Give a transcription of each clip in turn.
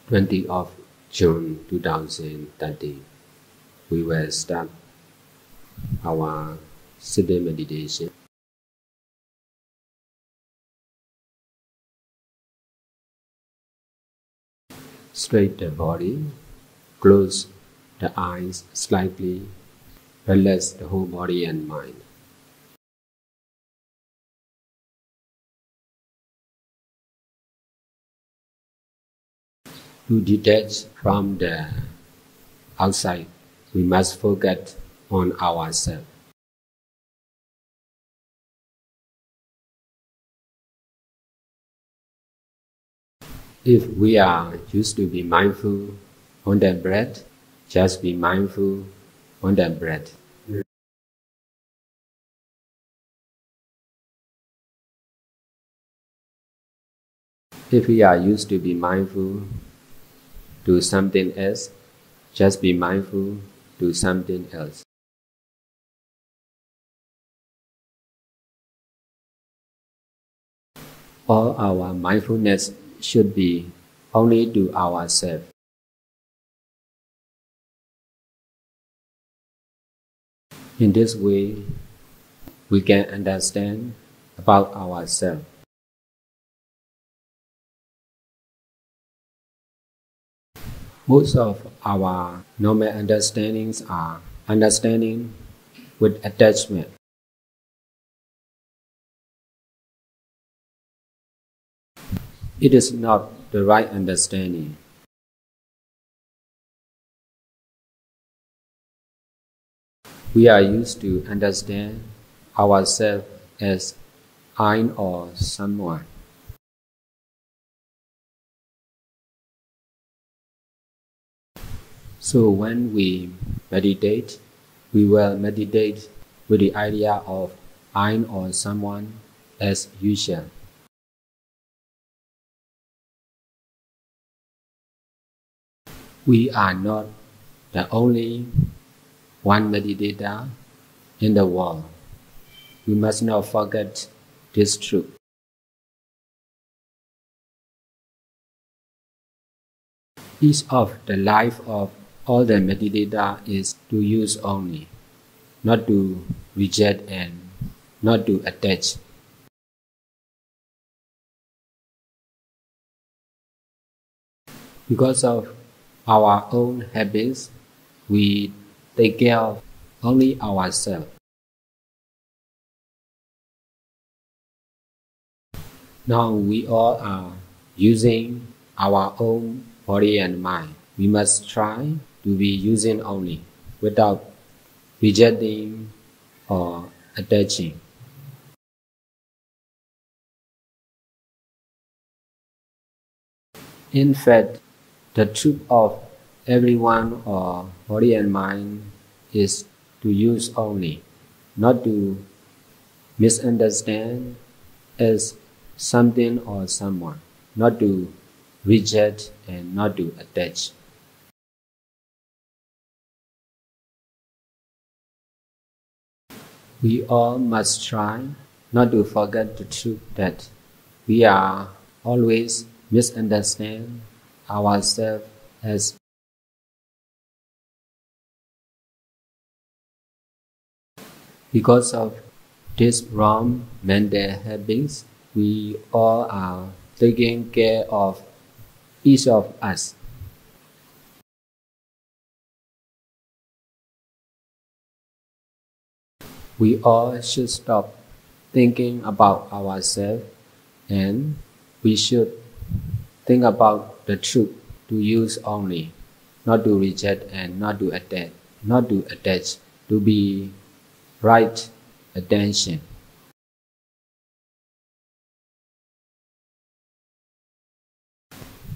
20th of June 2013, we will start our sitting meditation. Straighten the body, close the eyes slightly, relax the whole body and mind. To detach from the outside, we must focus on ourselves. If we are used to be mindful on the breath, just be mindful on the breath. If we are used to be mindful to something else, just be mindful to something else. All our mindfulness should be only to ourselves. In this way, we can understand about ourselves. Most of our normal understandings are understanding with attachment. It is not the right understanding. We are used to understand ourselves as I or someone. So when we meditate, we will meditate with the idea of I or someone as usual. We are not the only one meditator in the world. We must not forget this truth. Each of the life of all the meditator is to use only, not to reject and not to attach. Because of our own habits, we take care of only ourselves. Now we all are using our own body and mind. We must try to be using only, without rejecting or attaching. In fact, the truth of everyone or body and mind is to use only, not to misunderstand as something or someone, not to reject and not to attach. We all must try not to forget the truth that we are always misunderstand ourselves as because of these wrong mental habits, we all are taking care of each of us. We all should stop thinking about ourselves and we should think about the truth to use only, not to reject and not to attach, to be right attention.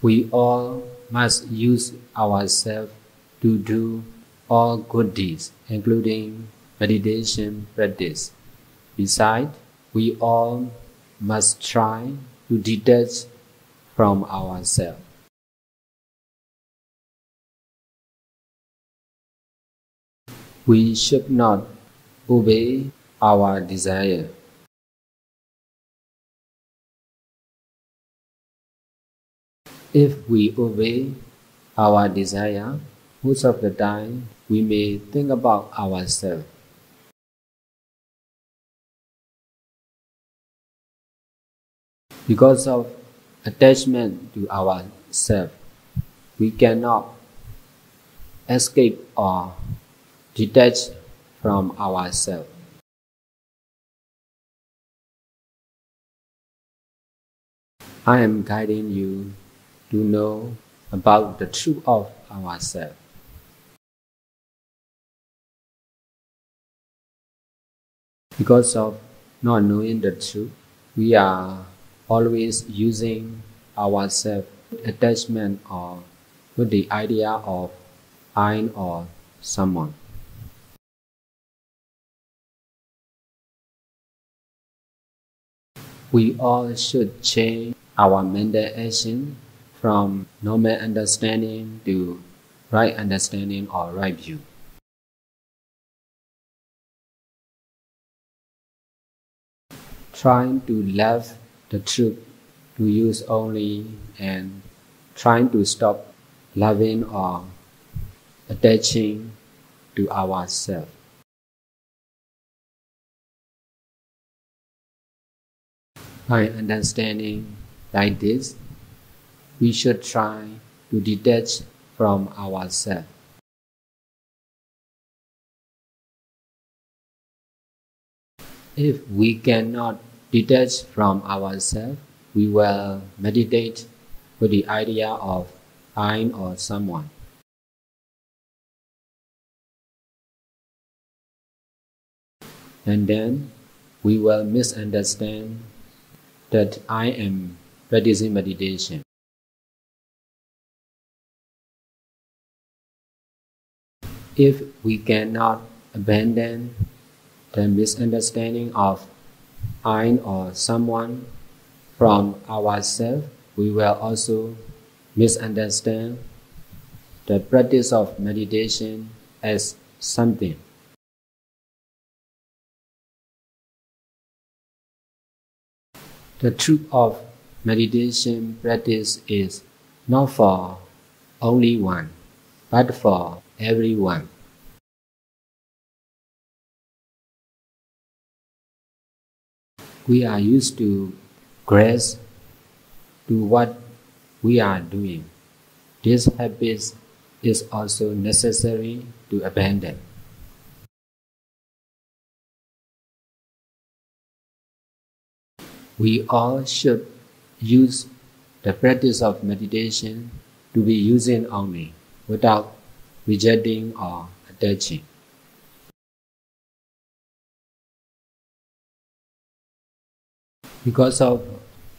We all must use ourselves to do all good deeds, including meditation practice. Besides, we all must try to detach from ourselves. We should not obey our desire. If we obey our desire, most of the time we may think about ourselves. Because of attachment to ourselves, we cannot escape or detach from ourselves. I am guiding you to know about the truth of ourselves. Because of not knowing the truth, we are always using ourselves attachment or with the idea of I or someone. We all should change our mental action from normal understanding to right understanding or right view. Trying to love the truth to use only and trying to stop loving or attaching to ourselves. By understanding like this, we should try to detach from ourselves. If we cannot detach from ourselves, we will meditate with the idea of I or someone. And then we will misunderstand that I am practicing meditation. If we cannot abandon the misunderstanding of I or someone from ourselves, we will also misunderstand the practice of meditation as something. The truth of meditation practice is not for only one, but for everyone. We are used to grasp to what we are doing. This habit is also necessary to abandon. We all should use the practice of meditation to be using only, without rejecting or attaching. Because of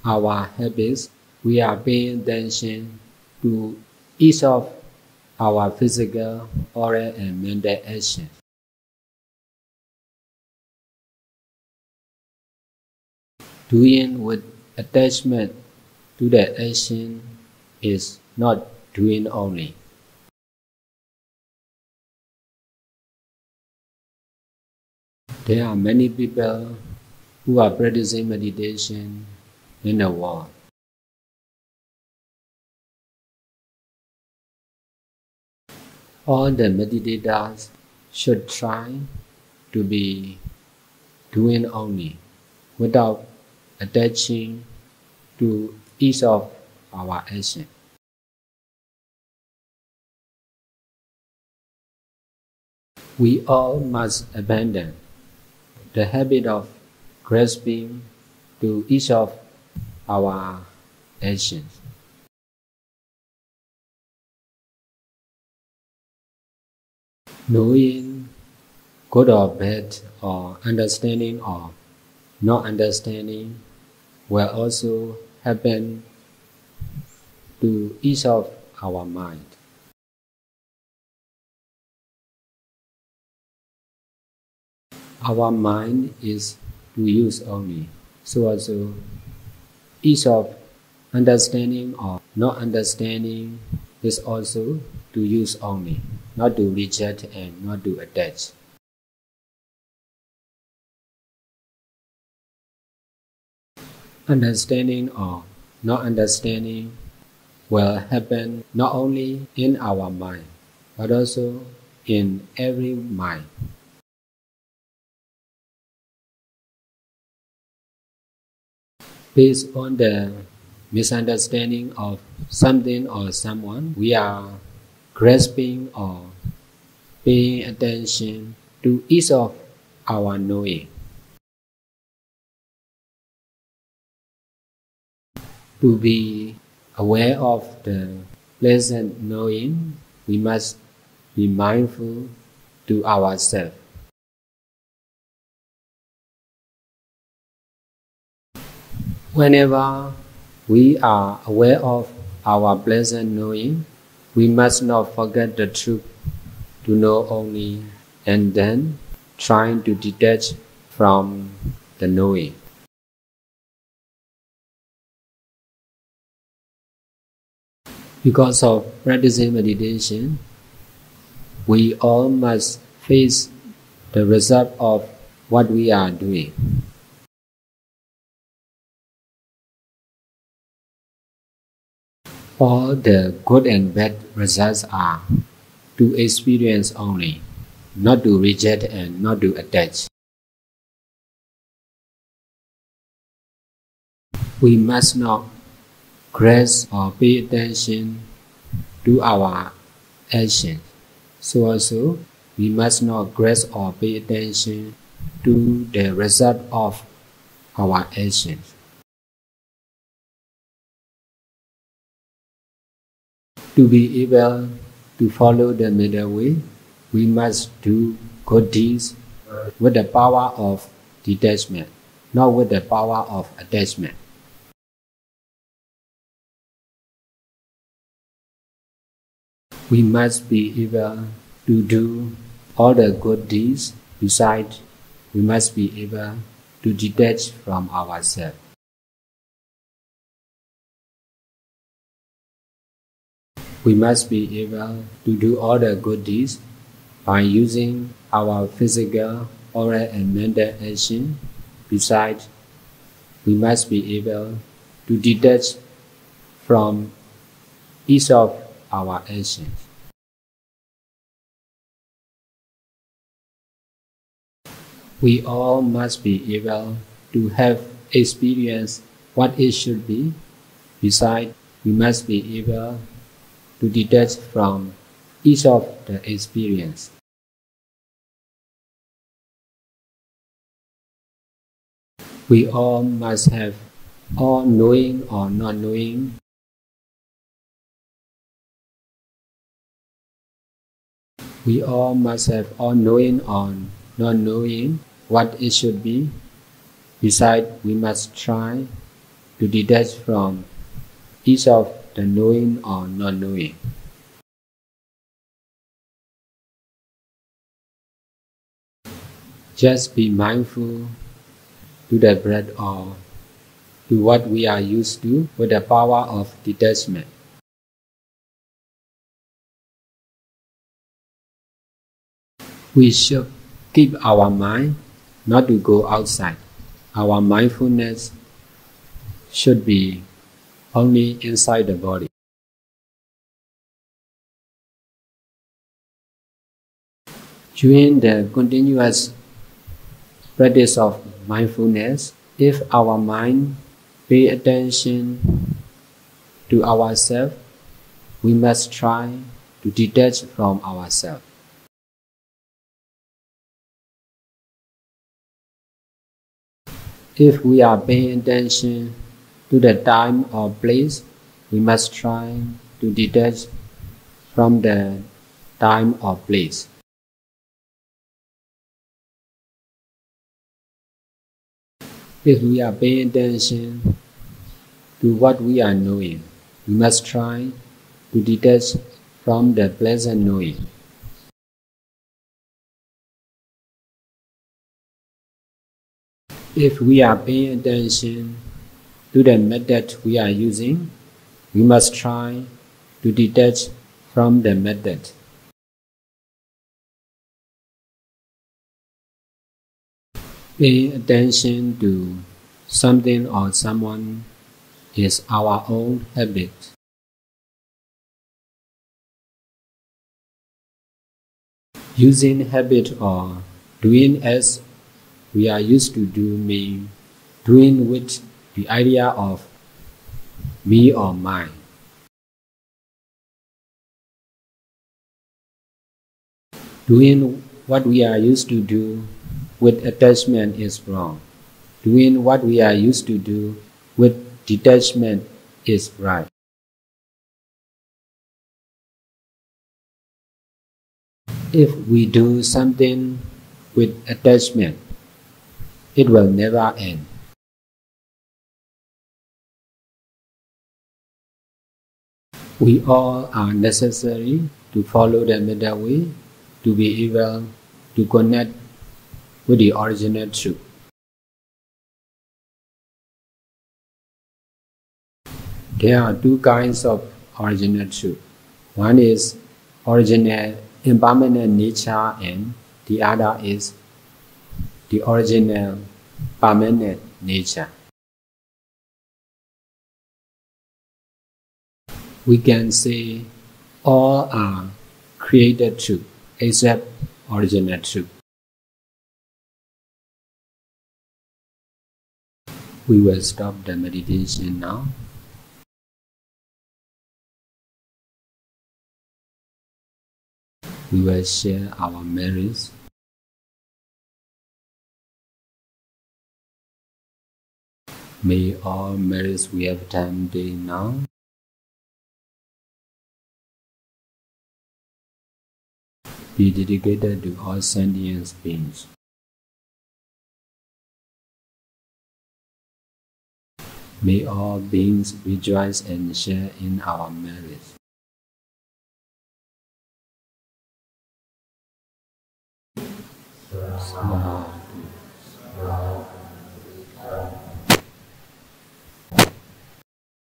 our habits, we are paying attention to each of our physical, oral, and mental actions. Doing with attachment to that action is not doing only. There are many people who are practicing meditation in the world. All the meditators should try to be doing only, without attaching to each of our actions. We all must abandon the habit of grasping to each of our actions. Knowing good or bad, or understanding or not understanding, will also happen to each of our mind. Our mind is to use only, so also each of understanding or not understanding is also to use only, not to reject and not to attach. Understanding or not understanding will happen not only in our mind, but also in every mind. Based on the misunderstanding of something or someone, we are grasping or paying attention to each of our knowing. To be aware of the pleasant knowing, we must be mindful to ourselves. Whenever we are aware of our pleasant knowing, we must not forget the truth to know only, and then trying to detach from the knowing. Because of practicing meditation, we all must face the result of what we are doing. All the good and bad results are to experience only, not to reject and not to attach. We must not grasp or pay attention to our actions. So also, we must not grasp or pay attention to the result of our actions. To be able to follow the middle way, we must do good deeds with the power of detachment, not with the power of attachment. We must be able to do all the good deeds. Besides, we must be able to detach from ourselves. We must be able to do all the good deeds by using our physical, oral, and mental action. Besides, we must be able to detach from each of our actions. We all must be able to have experienced what it should be. Besides, we must be able to detach from each of the experience. We all must have all knowing or not knowing. We all must have all knowing or not knowing what it should be. Besides, we must try to detach from each of the knowing or not knowing. Just be mindful to the breath or to what we are used to with the power of detachment. We should keep our mind not to go outside. Our mindfulness should be only inside the body. During the continuous practice of mindfulness, if our mind pay attention to ourselves, we must try to detach from ourselves. If we are paying attention to the time or place, we must try to detach from the time or place. If we are paying attention to what we are knowing, we must try to detach from the pleasant knowing. If we are paying attention to the method we are using, we must try to detach from the method. Paying attention to something or someone is our own habit. Using habit or doing as we are used to do mean doing with the idea of me or mine. Doing what we are used to do with attachment is wrong. Doing what we are used to do with detachment is right. If we do something with attachment, it will never end. We all are necessary to follow the middle way, to be able to connect with the original truth. There are two kinds of original truth. One is original impermanent nature and the other is the original permanent nature. We can say all are created truth except original truth. We will stop the meditation now. We will share our merits. May all merits we have attained now be dedicated to all sentient beings. May all beings rejoice and share in our merits. Sadhu.